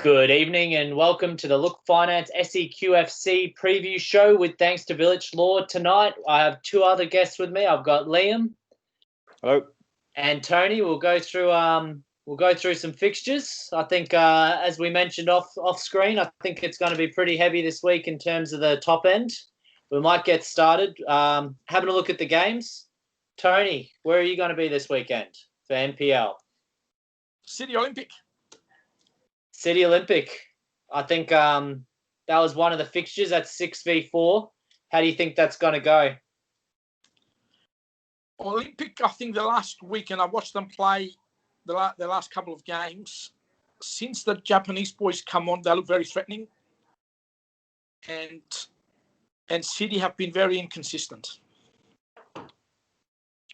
Good evening and welcome to the Look Finance SEQFC Preview Show with thanks to Vilic Law. Tonight I have two other guests with me. I've got Lliam. Hello. And Tony. We'll go through some fixtures. I think as we mentioned off screen, I think it's going to be pretty heavy this week in terms of the top end. We might get started having a look at the games. Tony, where are you going to be this weekend for NPL? City Olympic. City Olympic. I think that was one of the fixtures at 6v4. How do you think that's going to go? Olympic, I think the last week, and I watched them play the last couple of games. Since the Japanese boys come on, they look very threatening. And City have been very inconsistent.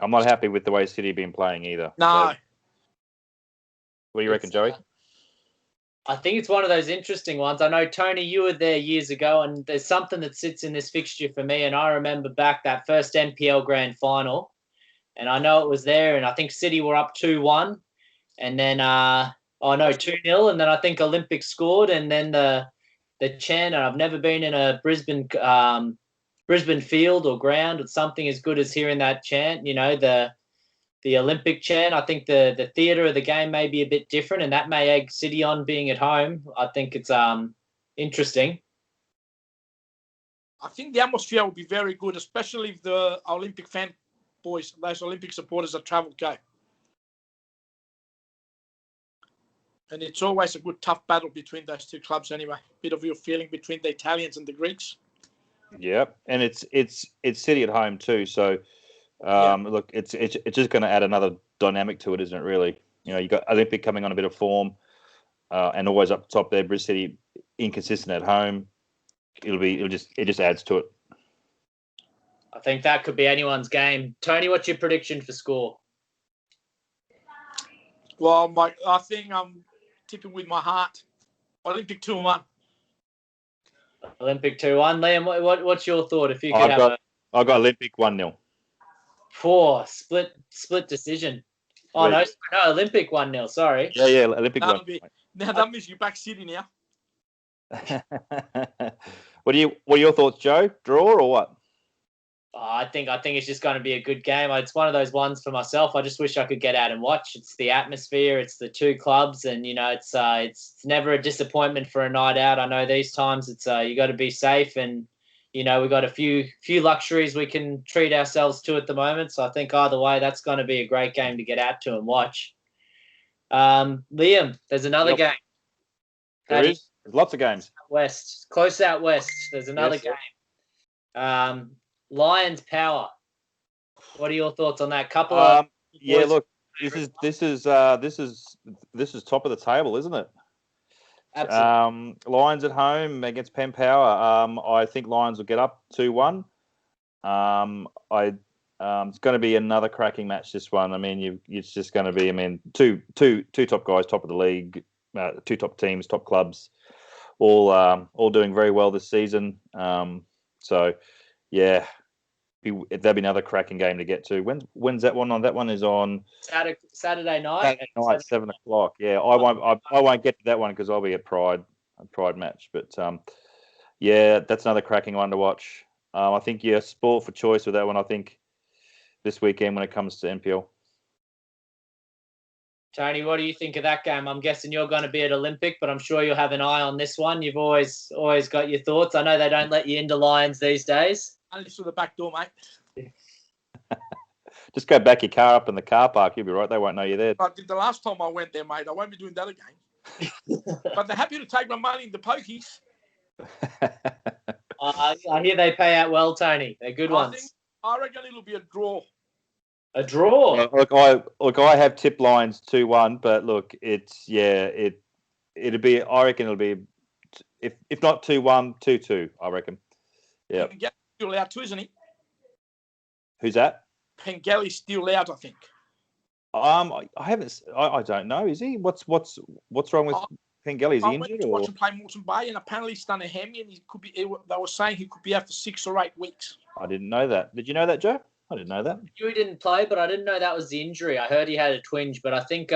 I'm not happy with the way City have been playing either. No. So, what do you reckon, Joey? I think it's one of those interesting ones. I know, Tony, you were there years ago, and there's something that sits in this fixture for me. And I remember back that first NPL Grand Final, and I know it was there, and I think City were up 2-1, and then 2-0, and then I think Olympic scored, and then the chant. And I've never been in a Brisbane field or ground with something as good as hearing that chant. You know, the Olympic chant. I think the theatre of the game may be a bit different, and that may egg City on being at home. I think it's interesting. I think the atmosphere will be very good, especially if the Olympic fan boys, those Olympic supporters that travel go. And it's always a good tough battle between those two clubs anyway. Bit of your feeling between the Italians and the Greeks. Yeah, and it's City at home too, so look, it's just going to add another dynamic to it, isn't it? Really, you know, you got Olympic coming on a bit of form, and always up top there. Brisbane City inconsistent at home. It just adds to it. I think that could be anyone's game. Tony, what's your prediction for score? Well, I think I'm tipping with my heart. Olympic 2-1. Olympic 2-1. Liam, what's your thought? If you could I've got Olympic 1-0. 4 split decision. Oh, no, Olympic 1-0, sorry. Yeah, Olympic 1. Now that means you back City now. What are your thoughts, Joe? Draw or what? I think it's just going to be a good game. It's one of those ones for myself. I just wish I could get out and watch. It's the atmosphere. It's the two clubs, and you know, it's never a disappointment for a night out. I know these times it's you got to be safe, and you know, we've got a few luxuries we can treat ourselves to at the moment. So I think either way, that's going to be a great game to get out to and watch. Lliam, there's another game. There's lots of games. Close out west. There's another game. Lions Power. What are your thoughts on that? Look, this is top of the table, isn't it? Absolutely. Lions at home against Penn Power. I think Lions will get up 2-1. It's going to be another cracking match. This one. I mean, it's just going to be. I mean, two top guys, top of the league, two top teams, top clubs, all doing very well this season. So, yeah, that'd be another cracking game to get to. When's that one on? That one is on Saturday night. Saturday night, 7:00. Yeah, I won't get to that one because I'll be at a Pride match. But yeah, that's another cracking one to watch. I think sport for choice with that one. I think this weekend when it comes to NPL. Tony, what do you think of that game? I'm guessing you're going to be at Olympic, but I'm sure you'll have an eye on this one. You've always got your thoughts. I know they don't let you into Lions these days. Only through the back door, mate. Just go back your car up in the car park. You'll be right. They won't know you're there. I did the last time I went there, mate. I won't be doing that again. But they're happy to take my money in the pokies. I hear they pay out well, Tony. They're good ones. I reckon it'll be a draw. A draw? Yeah, look, I have tipped Lions 2-1, but look, it'll be. I reckon it'll be, if not 2-1, 2-2. I reckon. Yeah. Pengelly's still out too, isn't he? Who's that? Pengelly's still out, I think. I haven't. I don't know. Is he? What's wrong with Pengelly? Is he injured? I went to watch him play Moreton Bay, and apparently he's done a hammy, and he could be. They were saying he could be out for 6 or 8 weeks. I didn't know that. Did you know that, Joe? I didn't know that. He didn't play, but I didn't know that was the injury. I heard he had a twinge, but I think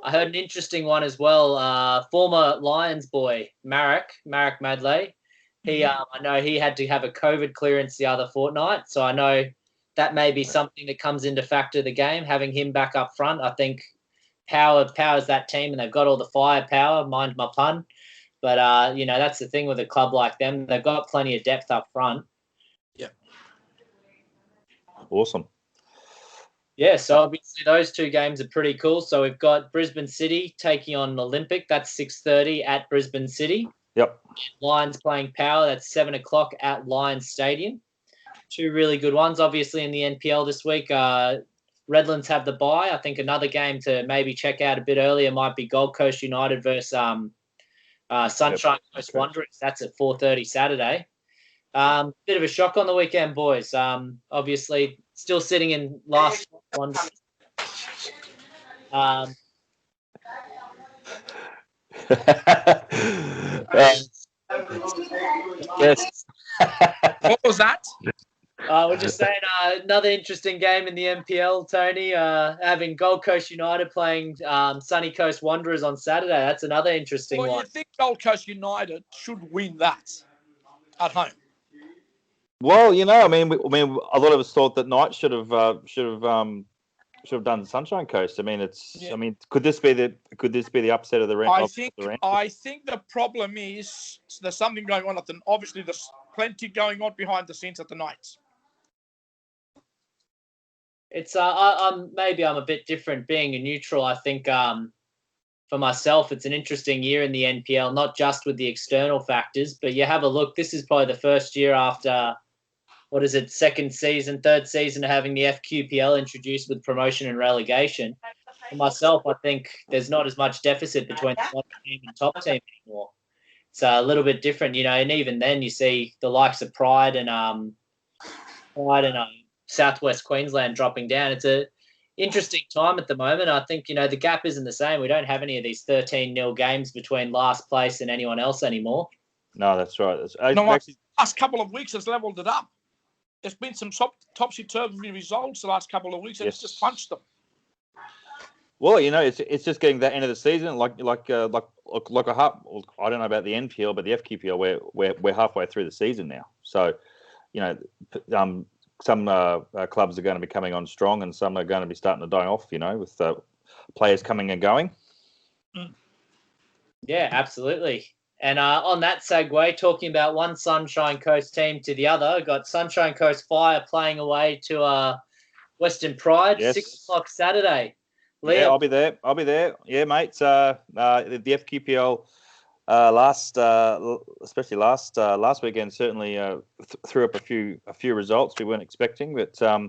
I heard an interesting one as well. Former Lions boy, Marek Madley. I know he had to have a COVID clearance the other fortnight. So I know that may be something that comes into factor the game, having him back up front. I think powers that team, and they've got all the firepower, mind my pun. But, that's the thing with a club like them. They've got plenty of depth up front. Yeah. Awesome. Yeah, so obviously those two games are pretty cool. So we've got Brisbane City taking on Olympic. That's 6:30 at Brisbane City. Yep. Lions playing Power. That's 7 o'clock at Lions Stadium. Two really good ones. Obviously in the NPL this week, Redlands have the bye. I think another game to maybe check out a bit earlier might be Gold Coast United versus Sunshine Coast Wanderers. That's at 4:30 Saturday. Bit of a shock on the weekend, boys. Obviously, still sitting in last one. Yes. What was that? We're just saying another interesting game in the NPL, Tony. Having Gold Coast United playing Sunny Coast Wanderers on Saturday. That's another interesting one. Well, you think Gold Coast United should win that at home? Well, I mean, a lot of us thought that Knights should have done Sunshine Coast. I mean, could this be the upset of the round? I think the problem is there's something going on obviously there's plenty going on behind the scenes at the Knights. It's I'm a bit different being a neutral. I think for myself, it's an interesting year in the NPL, not just with the external factors, but you have a look. This is probably the first year after, third season of having the FQPL introduced with promotion and relegation. For myself, I think there's not as much deficit between the bottom team and top team anymore. It's a little bit different, and even then you see the likes of Pride and Southwest Queensland dropping down. It's a interesting time at the moment. I think, the gap isn't the same. We don't have any of these 13-0 games between last place and anyone else anymore. No, that's right. Last couple of weeks has leveled it up. There's been some topsy-turvy results the last couple of weeks, and It's just punched them. Well, it's just getting that end of the season, like a half. I don't know about the NPL, but the FQPL, we're halfway through the season now. So, some clubs are going to be coming on strong, and some are going to be starting to die off. With players coming and going. Yeah, absolutely. And on that segue, talking about one Sunshine Coast team to the other, got Sunshine Coast Fire playing away to Western Pride, yes. 6 o'clock Saturday. Lliam. Yeah, I'll be there. Yeah, mate. The FQPL especially last weekend, certainly threw up a few results we weren't expecting. But Pride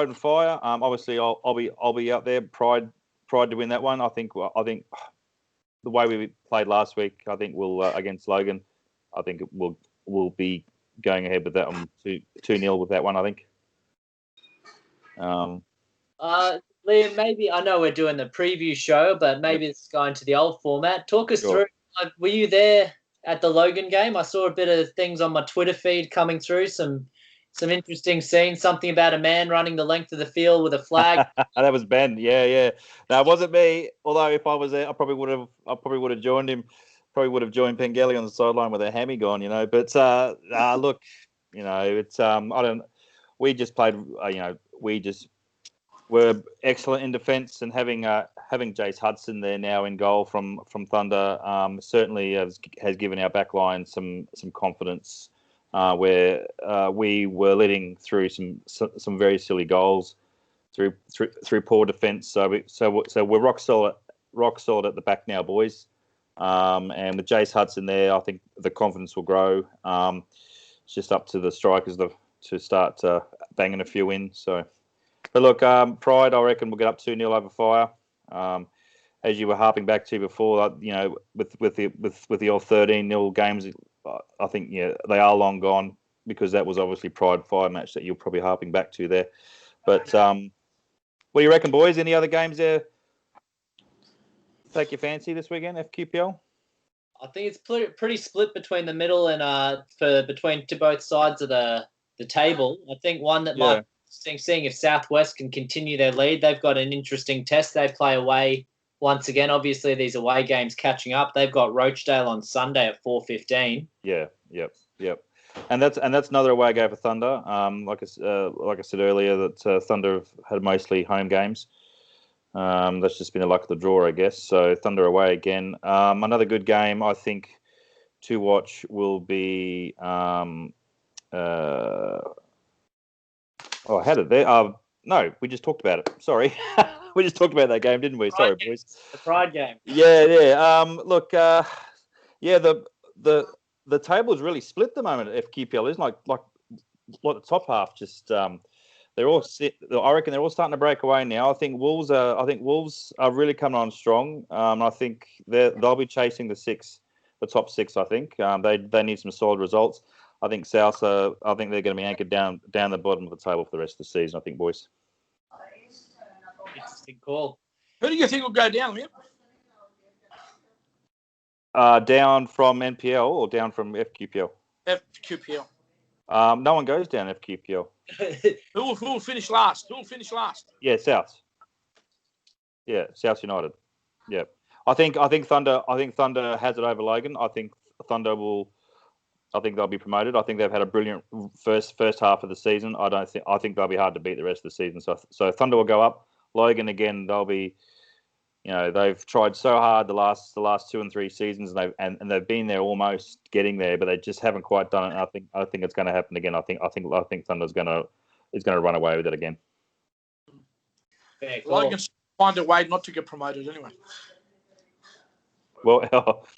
and Fire. Obviously, I'll be out there. Pride to win that one. I think the way we played last week, I think we'll against Logan. I think we'll be going ahead with that one 2-0 with that one. I think. Lliam, maybe I know we're doing the preview show, but maybe it's going to the old format. Talk us through. Were you there at the Logan game? I saw a bit of things on my Twitter feed coming through. Some interesting scenes. Something about a man running the length of the field with a flag. That was Ben. Yeah. No, it wasn't me. Although if I was there, I probably would have joined him. Probably would have joined Pengelly on the sideline with a hammy gone. But look, it's I don't. We just played. We're excellent in defence, and having Jace Hudson there now in goal from Thunder certainly has given our back line some confidence. Where we were letting through some very silly goals through poor defence. So we're rock solid at the back now, boys. And with Jace Hudson there, I think the confidence will grow. It's just up to the strikers to start banging a few in. So, but look, Pride, I reckon we'll get up 2-0 over Fire. As you were harping back to before, with the old 13-0 games, I think they are long gone, because that was obviously Pride Fire match that you're probably harping back to there. But what do you reckon, boys? Any other games there take your fancy this weekend, FQPL? I think it's pretty split between the middle and between both sides of the table. I think one that might interesting seeing if Southwest can continue their lead. They've got an interesting test. They play away once again. Obviously, these away games catching up. They've got Rochdale on Sunday at 4:15. Yeah, yep. And that's another away game for Thunder. Like I said earlier, that Thunder have had mostly home games. That's just been a luck of the draw, I guess. So Thunder away again. Another good game, I think, to watch will be. How did they? No, we just talked about it. Sorry, we just talked about that game, didn't we? Sorry, boys. The Pride game. Yeah. Look, the table is really split at the moment at FQPL. It's like the top half just they're all I reckon they're all starting to break away now. I think Wolves are really coming on strong. I think they'll be chasing the top six. I think they need some solid results. I think South. I think they're going to be anchored down the bottom of the table for the rest of the season. I think, boys. Interesting call. Who do you think will go down, Liam? Down from NPL or down from FQPL? FQPL. No one goes down FQPL. Who will finish last? Yeah, South. Yeah, South United. Yeah, I think Thunder has it over Logan. I think Thunder will. I think they'll be promoted. I think they've had a brilliant first half of the season. I think they'll be hard to beat the rest of the season. So Thunder will go up. Logan again. They'll be. They've tried so hard the last 2 and 3 seasons, and they've been there almost getting there, but they just haven't quite done it. I think it's going to happen again. I think Thunder's going to run away with it again. Fair call. Logan's find a way not to get promoted anyway. Well,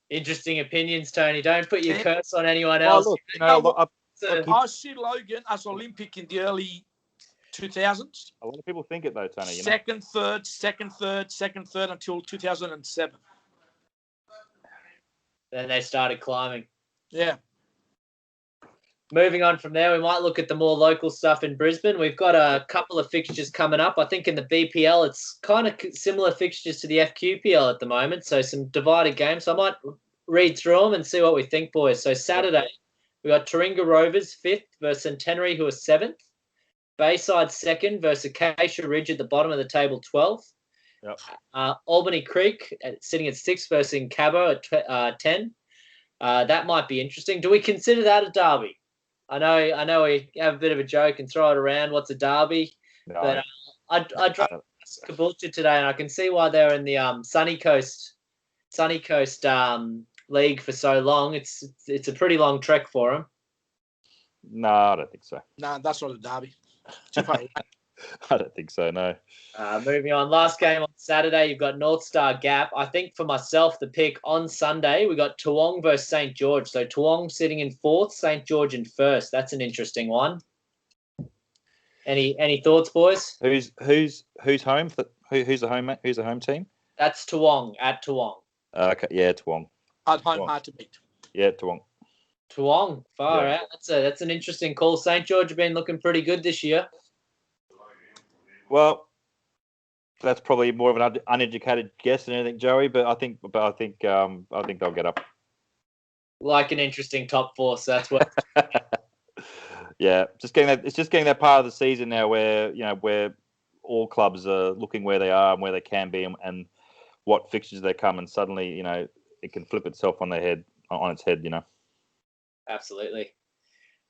interesting opinions, Tony. Don't put your curse on anyone else. Look, I see Logan as Olympic in the early 2000s. A lot of people think it though, Tony. Second, third until 2007. Then they started climbing. Yeah. Moving on from there, we might look at the more local stuff in Brisbane. We've got a couple of fixtures coming up. I think in the BPL, it's kind of similar fixtures to the FQPL at the moment. So some divided games. So I might read through them and see what we think, boys. So Saturday, we got Taringa Rovers 5th versus Centenary, who are 7th. Bayside 2nd versus Acacia Ridge at the bottom of the table, 12th. Yep. Albany Creek sitting at 6th versus Cabo at 10. That might be interesting. Do we consider that a derby? I know we have a bit of a joke and throw it around. What's a derby? No. But I drove Caboolture today, and I can see why they're in the Sunny Coast league for so long. It's a pretty long trek for them. No, I don't think so. No, that's not a derby. Too far away. I don't think so, no. Moving on. Last game on Saturday, you've got North Star Gap. I think for myself, the pick on Sunday, we got Toowong versus St. George. So Toowong sitting in 4th, St. George in 1st. That's an interesting one. Any thoughts, boys? Who's home? Who's the home team? That's Toowong at Toowong. Okay, yeah, Toowong. At home, hard to beat. Yeah, Toowong. Toowong, far out. That's an interesting call. St. George have been looking pretty good this year. Well, that's probably more of an uneducated guess than anything, Joey. But I think they'll get up. Like an interesting top 4. So that's what. Yeah, it's just getting that part of the season now where all clubs are looking where they are and where they can be and what fixtures they come, and suddenly it can flip itself on its head. Absolutely.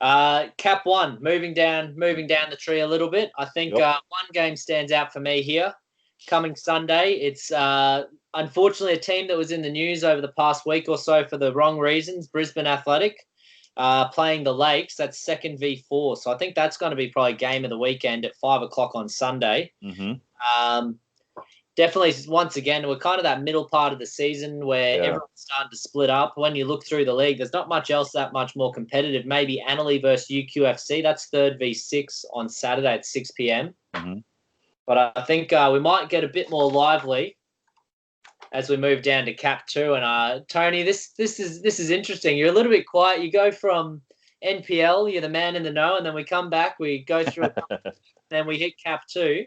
Cap 1, moving down the tree a little bit. I think one game stands out for me here. Coming Sunday, it's unfortunately a team that was in the news over the past week or so for the wrong reasons. Brisbane Athletic playing the Lakes. That's 2nd v 4. So I think that's going to be probably game of the weekend at 5:00 on Sunday. Mm-hmm. Definitely, once again, we're kind of that middle part of the season where everyone's starting to split up. When you look through the league, there's not much else that much more competitive. Maybe Annerley versus UQFC. That's 3rd v 6 on Saturday at 6 p.m. Mm-hmm. But I think we might get a bit more lively as we move down to Cap 2. And Tony, this is interesting. You're a little bit quiet. You go from NPL, you're the man in the know, and then we come back, we go through it, then we hit Cap 2.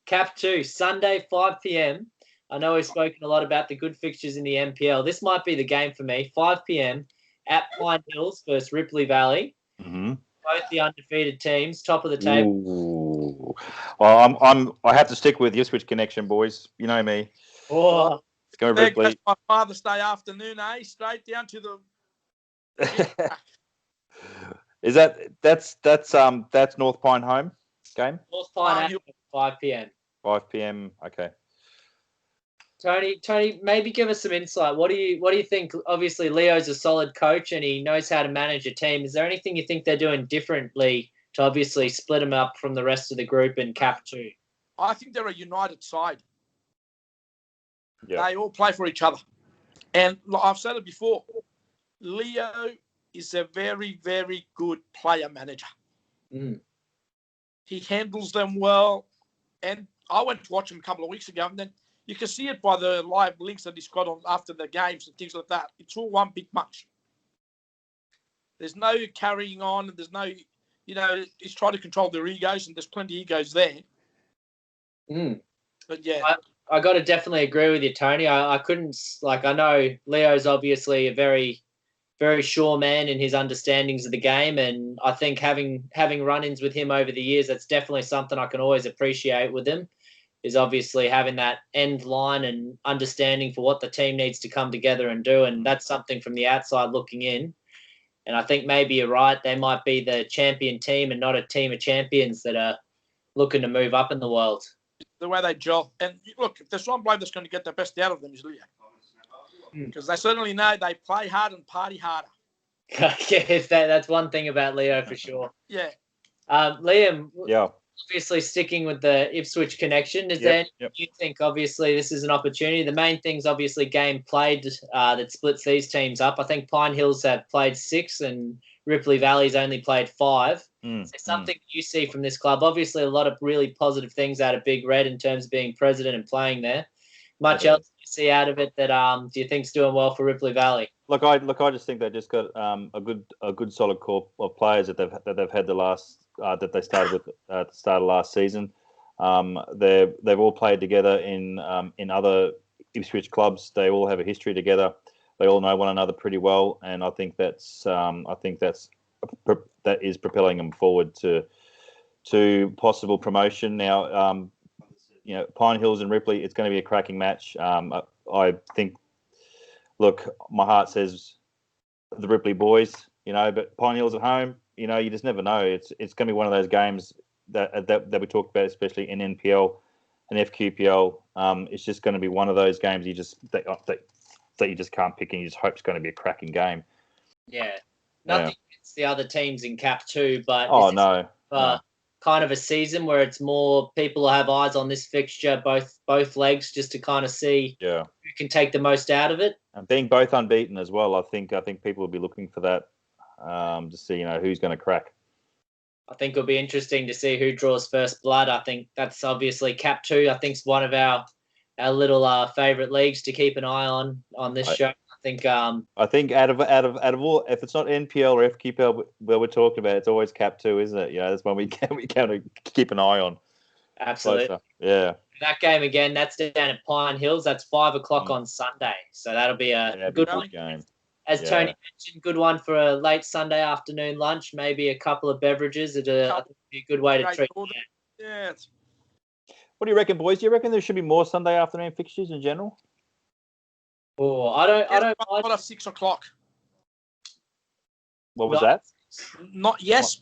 Cap 2, Sunday, 5 p.m. I know we've spoken a lot about the good fixtures in the NPL. This might be the game for me. 5 p.m. at Pine Hills versus Ripley Valley. Mm-hmm. both the undefeated teams, top of the table. Ooh. Well, I have to stick with Ipswich connection, boys. You know me. Oh, Let's go There Ripley. goes my Father's Day afternoon, Straight down to the. Is that's North Pine home game? North Pine Hill. at 5 p.m. 5 p.m. Okay. Tony, maybe give us some insight. What do you think? Obviously, Leo's a solid coach and he knows how to manage a team. Is there anything you think they're doing differently to obviously split them up from the rest of the group in Cap 2? I think they're a united side. Yeah. They all play for each other. And I've said it before, Leo is a very, very good player manager. Mm. He handles them well. And I went to watch him a couple of weeks ago, and then you can see it by the live links that he's got on after the games and things like that. It's all one big match. There's no carrying on. There's no, he's trying to control their egos, and there's plenty of egos there. Mm. But yeah. I got to definitely agree with you, Tony. I couldn't, I know Leo's obviously a very, very sure man in his understandings of the game. And I think having run-ins with him over the years, that's definitely something I can always appreciate with him, is obviously having that end line and understanding for what the team needs to come together and do. And that's something from the outside looking in. And I think maybe you're right. They might be the champion team and not a team of champions that are looking to move up in the world. The way they gel. And look, if there's one bloke that's going to get the best out of them is Lliam. Because they certainly know they play hard and party harder. Yes, that's one thing about Leo for sure. Yeah. Lliam, Yeah. obviously sticking with the Ipswich connection, is there you think obviously this is an opportunity? The main thing's obviously game played that splits these teams up. I think Pine Hills have played 6 and Ripley Valley's only played 5. Is there something you see from this club? Obviously a lot of really positive things out of Big Red in terms of being president and playing there. Much else do you see out of it that do you think's doing well for Ripley Valley? Look, I just think they just got a good solid core of players that they've had the last that they started with at the start of last season. They've all played together in other Ipswich clubs. They all have a history together. They all know one another pretty well, and I think that is propelling them forward to possible promotion. Now, Pine Hills and Ripley, it's going to be a cracking match. I think. Look, my heart says the Ripley boys, but Pine Hills at home, you just never know. It's going to be one of those games that we talked about, especially in NPL and FQPL. It's just going to be one of those games that you just can't pick, and you just hope it's going to be a cracking game. Yeah, nothing against the other teams in Cap 2, but no. Kind of a season where it's more people will have eyes on this fixture, both legs, just to kind of see who can take the most out of it. And being both unbeaten as well, I think people will be looking for that to see who's going to crack. I think it'll be interesting to see who draws first blood. I think that's obviously Cap 2. I think it's one of our little favourite leagues to keep an eye on this show. I think out of all, if it's not NPL or FQPL where we're talking about, it's always Cap 2, isn't it? That's one we kind of keep an eye on. Absolutely. Closer. Yeah. That game again, that's down at Pine Hills. That's 5 o'clock on Sunday, so that'll be a good game. As Tony mentioned, good one for a late Sunday afternoon lunch. Maybe a couple of beverages. I think it'd be a good way to treat it. Yeah. What do you reckon, boys? Do you reckon there should be more Sunday afternoon fixtures in general? Oh, I don't. Not at 6 o'clock. What was that?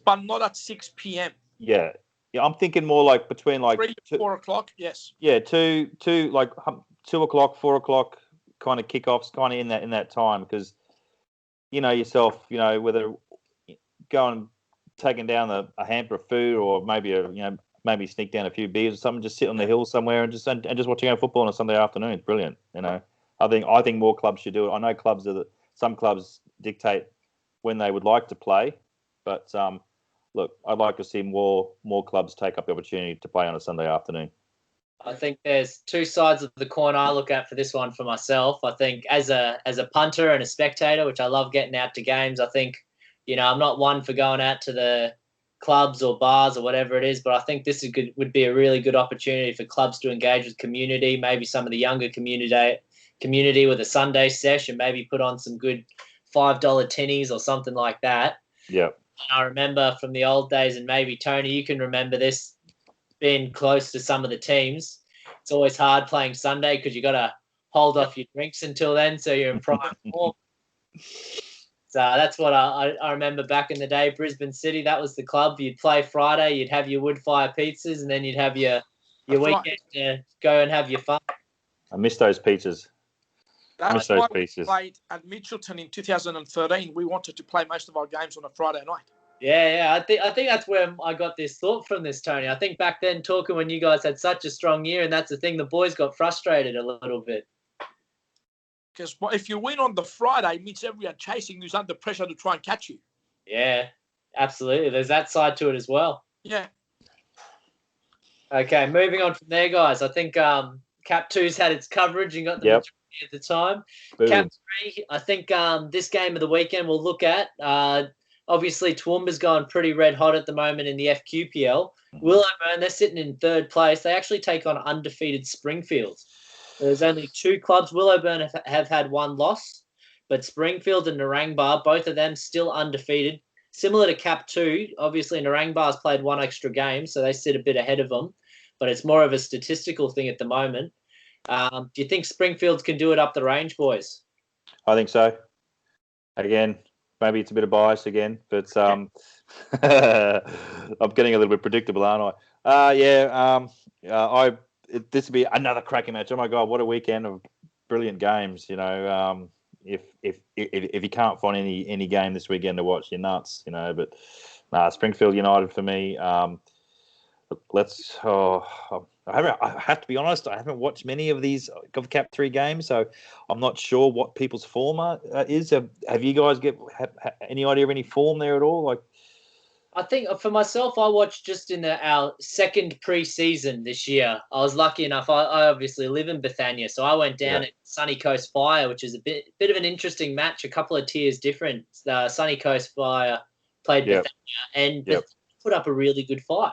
But not at 6 p.m. Yeah, I'm thinking more like between 3 to 4 o'clock. Yes. Yeah, 2 o'clock, 4 o'clock kind of kickoffs, kind of in that time, because yourself, whether going taking down a hamper of food or maybe sneak down a few beers or something, just sit on the hill somewhere and just watching football on a Sunday afternoon. It's brilliant. I think more clubs should do it. I know some clubs dictate when they would like to play, but look, I'd like to see more clubs take up the opportunity to play on a Sunday afternoon. I think there's 2 sides of the coin I look at for this one for myself. I think as a punter and a spectator, which I love getting out to games, I think, I'm not one for going out to the clubs or bars or whatever it is, but I think this would be a really good opportunity for clubs to engage with community, maybe some of the younger community with a Sunday sesh, and maybe put on some good $5 tinnies or something like that. Yeah. I remember from the old days, and maybe Tony, you can remember this, being close to some of the teams. It's always hard playing Sunday because you got to hold off your drinks until then, so you're in prime form. So that's what I remember back in the day. Brisbane City, that was the club. You'd play Friday, you'd have your wood fire pizzas, and then you'd have your weekend to go and have your fun. I miss those pizzas. That's why we played at Mitchelton in 2013. We wanted to play most of our games on a Friday night. Yeah. I think that's where I got this thought from this, Tony. I think back then, talking when you guys had such a strong year, and that's the thing, the boys got frustrated a little bit. Because if you win on the Friday, it means everyone chasing who's under pressure to try and catch you. Yeah, absolutely. There's that side to it as well. Yeah. Okay, moving on from there, guys. I think Cap 2's had its coverage and got the majority at the time. Boom. Cap 3, I think this game of the weekend we'll look at. Obviously, Toowoomba's going pretty red hot at the moment in the FQPL. Willowburn, they're sitting in third place. They actually take on undefeated Springfield. There's only 2 clubs. Willowburn have had 1 loss, but Springfield and Narangba, both of them still undefeated. Similar to Cap 2, obviously Narangba's played 1 extra game, so they sit a bit ahead of them, but it's more of a statistical thing at the moment. Do you think Springfield can do it up the range, boys? I think so. Again, maybe it's a bit of bias again, but I'm getting a little bit predictable, aren't I? This would be another cracking match. Oh my God, what a weekend of brilliant games! You know, if you can't find any game this weekend to watch, you're nuts. You know, but Springfield United for me. I have to be honest. I haven't watched many of these Cap 3 games, so I'm not sure what people's form is. Have you guys have any idea of any form there at all? Like, I think for myself, I watched just in our second pre-season this year. I was lucky enough. I obviously live in Bethania, so I went down at Sunny Coast Fire, which is a bit of an interesting match, a couple of tiers different. Sunny Coast Fire played Bethania and put up a really good fight.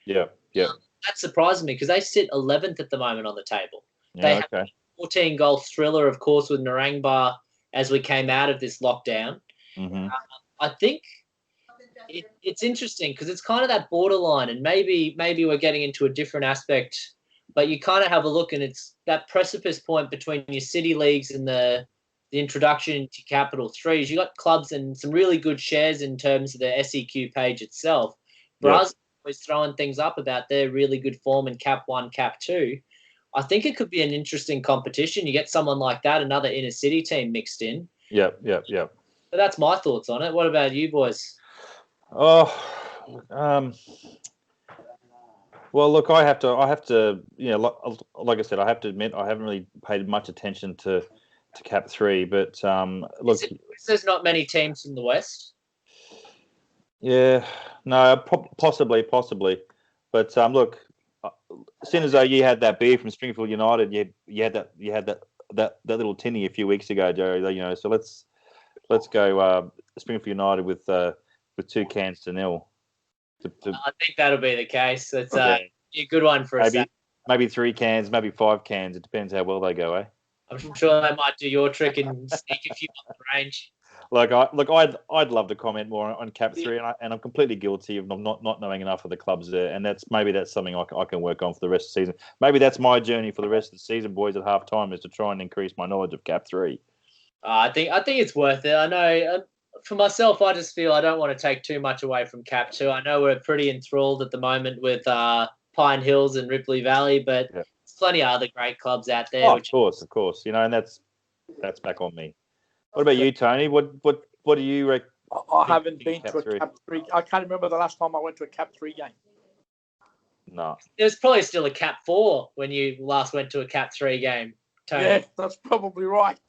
Yeah. That surprised me because they sit 11th at the moment on the table. Yeah, they have a 14-goal thriller, of course, with Narangba as we came out of this lockdown. Mm-hmm. I think it's interesting because it's kind of that borderline, and maybe we're getting into a different aspect, but you kind of have a look, and it's that precipice point between your city leagues and the introduction to Capital 3s. You got clubs and some really good shares in terms of the SEQ page itself. Brazil is throwing things up about their really good form in Cap 1, Cap 2. I think it could be an interesting competition. You get someone like that, another inner city team mixed in. Yeah. So that's my thoughts on it. What about you boys? Well, look, I have to, you know, like I said, I have to admit, I haven't really paid much attention to Cap 3, but look, there's not many teams in the West. Yeah, no, possibly, but look, seeing as though you had that beer from Springfield United, you had that little tinny a few weeks ago, Joe. You know, so let's go Springfield United with 2 cans to 0. I think that'll be the case. It's a good one for us. Maybe 3 cans, maybe 5 cans. It depends how well they go, eh? I'm sure they might do your trick and sneak a few up the range. I'd love to comment more on Cap 3, and I'm completely guilty of not knowing enough of the clubs there, and that's something I can work on for the rest of the season. Maybe that's my journey for the rest of the season, boys. At half time is to try and increase my knowledge of Cap 3. I think it's worth it. I know for myself, I just feel I don't want to take too much away from Cap 2. I know we're pretty enthralled at the moment with Pine Hills and Ripley Valley, but there's plenty of other great clubs out there. Oh, of course, you know, and that's back on me. What about you, Tony? What do you reckon? I haven't been to a Cap 3. I can't remember the last time I went to a Cap 3 game. No. There's probably still a Cap 4 when you last went to a Cap 3 game, Tony. Yeah, that's probably right.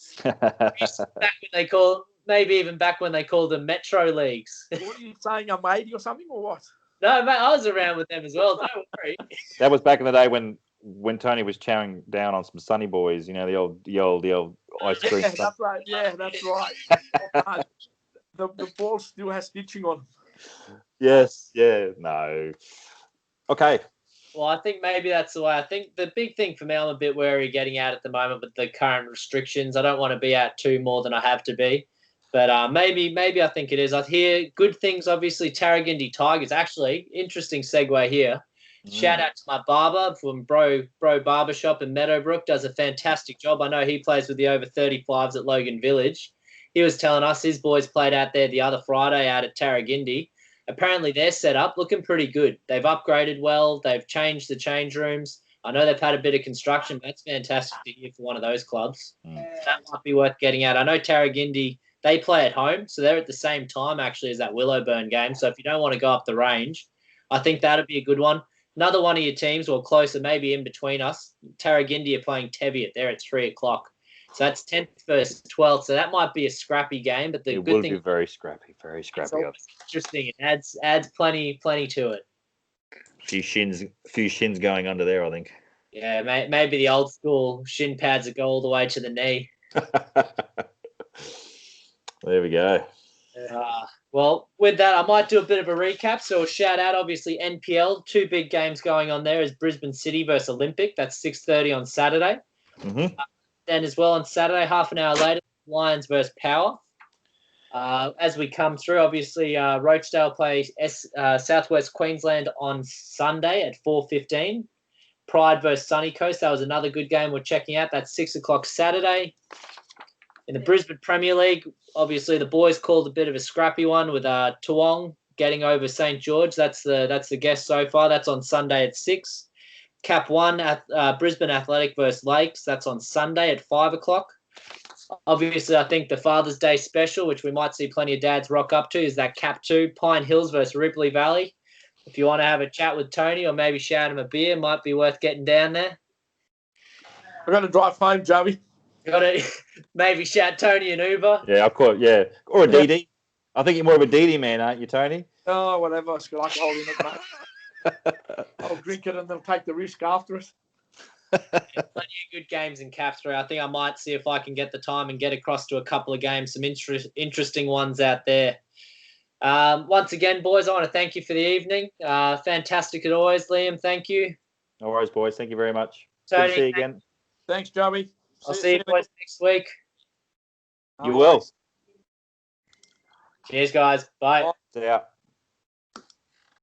Maybe even back when they called them Metro Leagues. What are you saying, I'm 80 or something, or what? No, mate, I was around with them as well. Don't worry. That was back in the day when Tony was chowing down on some Sunny Boys, you know, the old ice cream. Yeah, that's right. Yeah, that's right. The ball still has stitching on. Yes. Yeah. No. Okay. Well, I think maybe that's the way. I think the big thing for me, I'm a bit wary getting out at the moment with the current restrictions. I don't want to be out too more than I have to be. But maybe I think it is. I hear good things. Obviously, Tarragindi Tigers. Actually, interesting segue here. Shout out to my barber from Bro Barbershop in Meadowbrook. Does a fantastic job. I know he plays with the over 35s at Logan Village. He was telling us his boys played out there the other Friday out at Tarragindi. Apparently, they're set up looking pretty good. They've upgraded well. They've changed the change rooms. I know they've had a bit of construction. But that's fantastic to hear for one of those clubs. So that might be worth getting out. I know Tarragindi, they play at home, so they're at the same time actually as that Willowburn game. So if you don't want to go up the range, I think that'd be a good one. Another one of your teams, or closer, maybe in between us, Tarragindi are playing Teviot. They're at 3 o'clock. So that's 10th versus 12th. So that might be a scrappy game. But the It good will thing, be very scrappy, very scrappy. it's interesting. It adds plenty to it. Few shins going under there, I think. Yeah, maybe the old school shin pads that go all the way to the knee. There we go. Well, with that, I might do a bit of a recap. So a shout out, obviously, NPL. 2 big games going on there is Brisbane City versus Olympic. That's 6:30 on Saturday. Mm-hmm. Then as well on Saturday, half an hour later, Lions versus Power. As we come through, obviously, Rochdale plays Southwest Queensland on Sunday at 4:15. Pride versus Sunny Coast. That was another good game we're checking out. That's 6 o'clock Saturday. In the Brisbane Premier League, obviously the boys called a bit of a scrappy one with Toowong getting over St George. That's the guess so far. That's on Sunday at 6. Cap 1 at Brisbane Athletic versus Lakes. That's on Sunday at 5 o'clock. Obviously, I think the Father's Day special, which we might see plenty of dads rock up to, is that Cap 2, Pine Hills versus Ripley Valley. If you want to have a chat with Tony or maybe shout him a beer, might be worth getting down there. We're going to drive home, Joey. Got to maybe shout Tony an Uber. Yeah, of course. Yeah, or a DD. I think you're more of a DD man, aren't you, Tony? Oh, whatever. It's got alcohol in it, mate. I'll drink it and then take the risk after it. Plenty of good games in Cap 3. I think I might see if I can get the time and get across to a couple of games, some interesting ones out there. Once again, boys, I want to thank you for the evening. Fantastic as always, Liam. Thank you. No worries, boys. Thank you very much. Tony, Good to see you again. Thanks, Joey. I'll see you boys next week. You will. Cheers, guys. Bye. See ya.